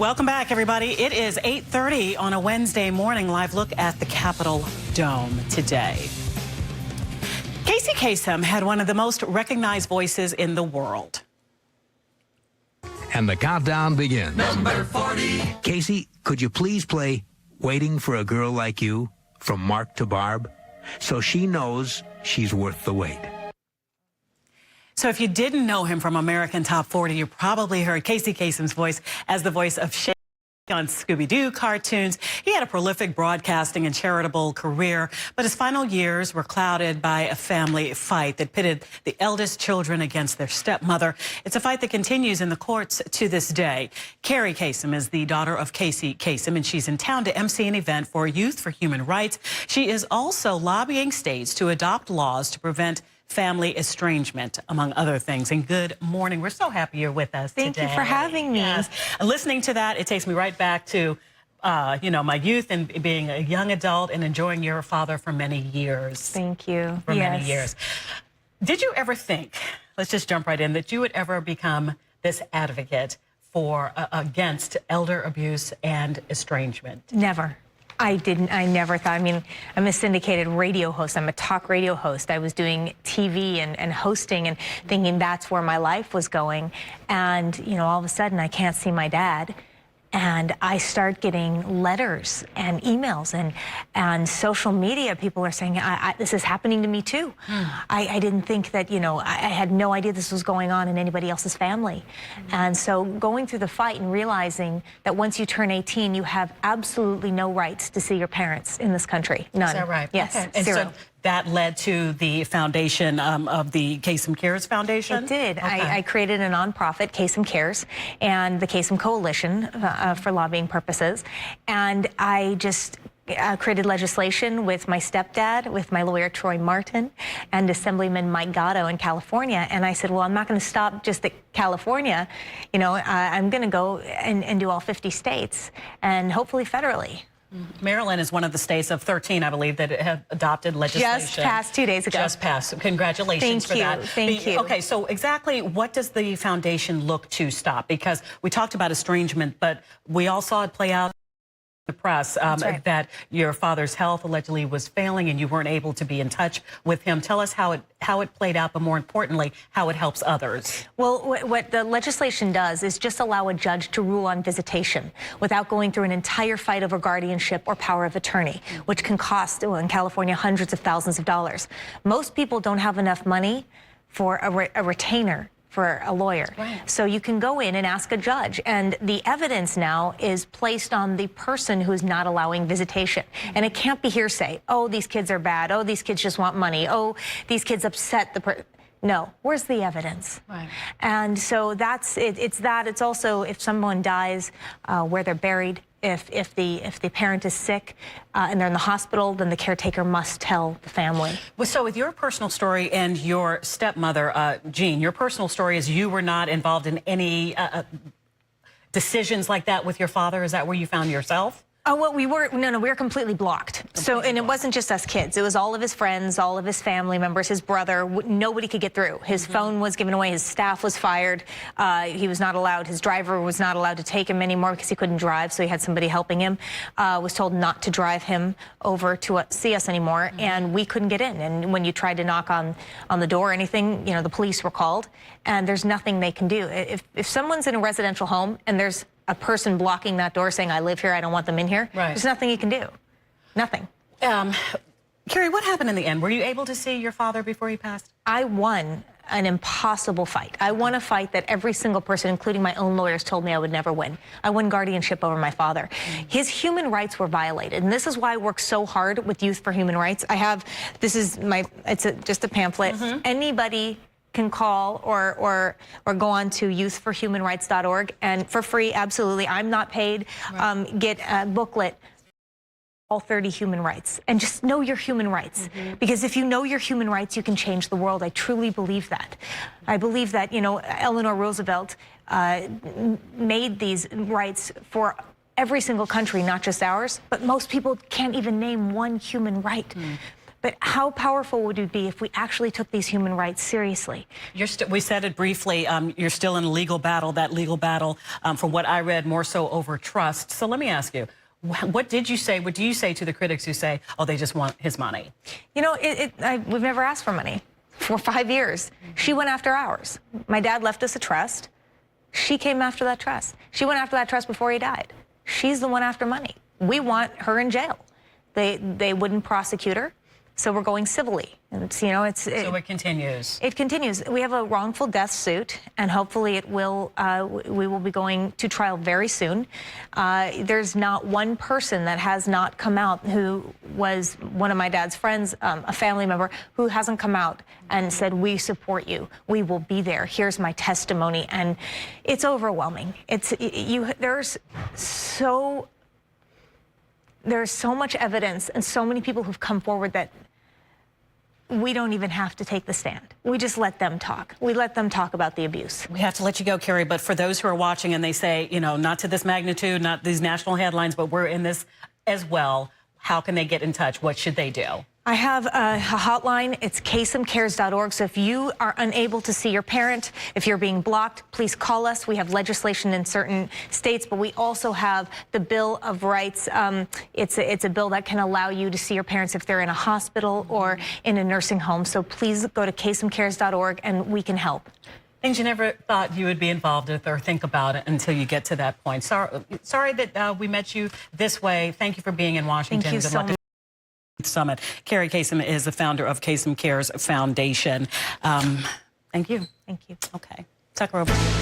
Welcome back, everybody. It is 8:30 on a Wednesday morning. Live look at the Capitol Dome today. Kase had one of the most recognized voices in the world. And the countdown begins. Number 40. Kase, could you please play Waiting for a Girl Like You from Mark to Barb so she knows she's worth the wait? So if you didn't know him from American Top 40, you probably heard Kase Kasem's voice as the voice of Shaggy on Scooby-Doo cartoons. He had a prolific broadcasting and charitable career, but his final years were clouded by a family fight that pitted the eldest children against their stepmother. It's a fight that continues in the courts to this day. Kerri Kasem is the daughter of Kase Kasem, and she's in town to MC an event for Youth for Human Rights. She is also lobbying states to adopt laws to prevent family estrangement, among other things. And good morning. We're so happy you're with us today. Thank you for having me. Yes. And listening to that, it takes me right back to, my youth and being a young adult and enjoying your father for many years. Thank you. For many years. Did you ever think, let's just jump right in, that you would ever become this advocate for against elder abuse and estrangement? Never. I didn't. I never thought. I mean, I'm a syndicated radio host. I'm a talk radio host. I was doing TV and hosting and thinking that's where my life was going. And, all of a sudden I can't see my dad. And I start getting letters and emails and social media. People are saying, this is happening to me too. I didn't think that, I had no idea this was going on in anybody else's family. And so going through the fight and realizing that once you turn 18, you have absolutely no rights to see your parents in this country. None. Is that right? Yes, okay. And zero. So that led to the foundation of the Kasem Cares Foundation? It did. Okay. I created a nonprofit, Kasem Cares, and the Kasem Coalition for lobbying purposes. And I just created legislation with my stepdad, with my lawyer Troy Martin, and Assemblyman Mike Gatto in California. And I said, well, I'm not going to stop just at California. I'm going to go and do all 50 states and hopefully federally. Maryland is one of the states of 13, I believe, that have adopted legislation. Just passed 2 days ago. Just passed. Congratulations for that. Thank you. Okay, so exactly what does the foundation look to stop? Because we talked about estrangement, but we all saw it play out in the press right. that your father's health allegedly was failing and you weren't able to be in touch with him. Tell us how it played out, but more importantly, how it helps others. Well, what the legislation does is just allow a judge to rule on visitation without going through an entire fight over guardianship or power of attorney, which can cost, in California, hundreds of thousands of dollars. Most people don't have enough money for a retainer for a lawyer. Right. So you can go in and ask a judge, and the evidence now is placed on the person who's not allowing visitation. And it can't be hearsay. Oh, these kids are bad. Oh, these kids just want money. Oh, these kids upset the person. No, where's the evidence? Right. And so that's it. It's also if someone dies, where they're buried. If the parent is sick and they're in the hospital, then the caretaker must tell the family. Well, so with your personal story and your stepmother, Jean, your personal story is you were not involved in any decisions like that with your father. Is that where you found yourself? Oh, well, we were completely blocked. And it wasn't just us kids. It was all of his friends, all of his family members, his brother. Nobody could get through. His phone was given away. His staff was fired. He was not allowed. His driver was not allowed to take him anymore because he couldn't drive, so he had somebody helping him. Was told not to drive him over to see us anymore, and we couldn't get in. And when you tried to knock on the door or anything, the police were called, and there's nothing they can do. If someone's in a residential home and there's a person blocking that door saying, I live here, I don't want them in here. Right. There's nothing you can do. Nothing. Kerri, what happened in the end? Were you able to see your father before he passed? I won an impossible fight. I won a fight that every single person, including my own lawyers, told me I would never win. I won guardianship over my father. His human rights were violated, and this is why I work so hard with Youth for Human Rights. Just a pamphlet. Anybody can call or go on to youthforhumanrights.org and for free, absolutely. I'm not paid. Right. Get a booklet, all 30 human rights, and just know your human rights. Because if you know your human rights, you can change the world. I truly believe that. I believe that, Eleanor Roosevelt made these rights for every single country, not just ours, but most people can't even name one human right. But how powerful would it be if we actually took these human rights seriously? We said it briefly, you're still in a legal battle, that legal battle, from what I read, more so over trust. So let me ask you, what did you say, what do you say to the critics who say, oh, they just want his money? You know, we've never asked for money. For 5 years, she went after ours. My dad left us a trust. She came after that trust. She went after that trust before he died. She's the one after money. We want her in jail. They wouldn't prosecute her, so we're going civilly. And it's, you know, so it continues. It continues. We have a wrongful death suit, and hopefully it will. We will be going to trial very soon. There's not one person that has not come out who was one of my dad's friends, a family member, who hasn't come out and said, "We support you. We will be there. Here's my testimony." And it's overwhelming. There's so much evidence and so many people who've come forward that we don't even have to take the stand. We just let them talk. We let them talk about the abuse. We have to let you go, Kerri, but for those who are watching and they say, you know, not to this magnitude, not these national headlines, but we're in this as well, how can they get in touch? What should they do? I have a hotline. It's kasemcares.org. So if you are unable to see your parent, if you're being blocked, please call us. We have legislation in certain states, but we also have the Bill of Rights. It's a bill that can allow you to see your parents if they're in a hospital or in a nursing home. So please go to kasemcares.org and we can help. Things you never thought you would be involved with or think about it until you get to that point. Sorry that we met you this way. Thank you for being in Washington. Thank you so much. Summit. Kerri Kasem is the founder of Kasem Cares Foundation. Thank you. Thank you. Okay. Tucker over.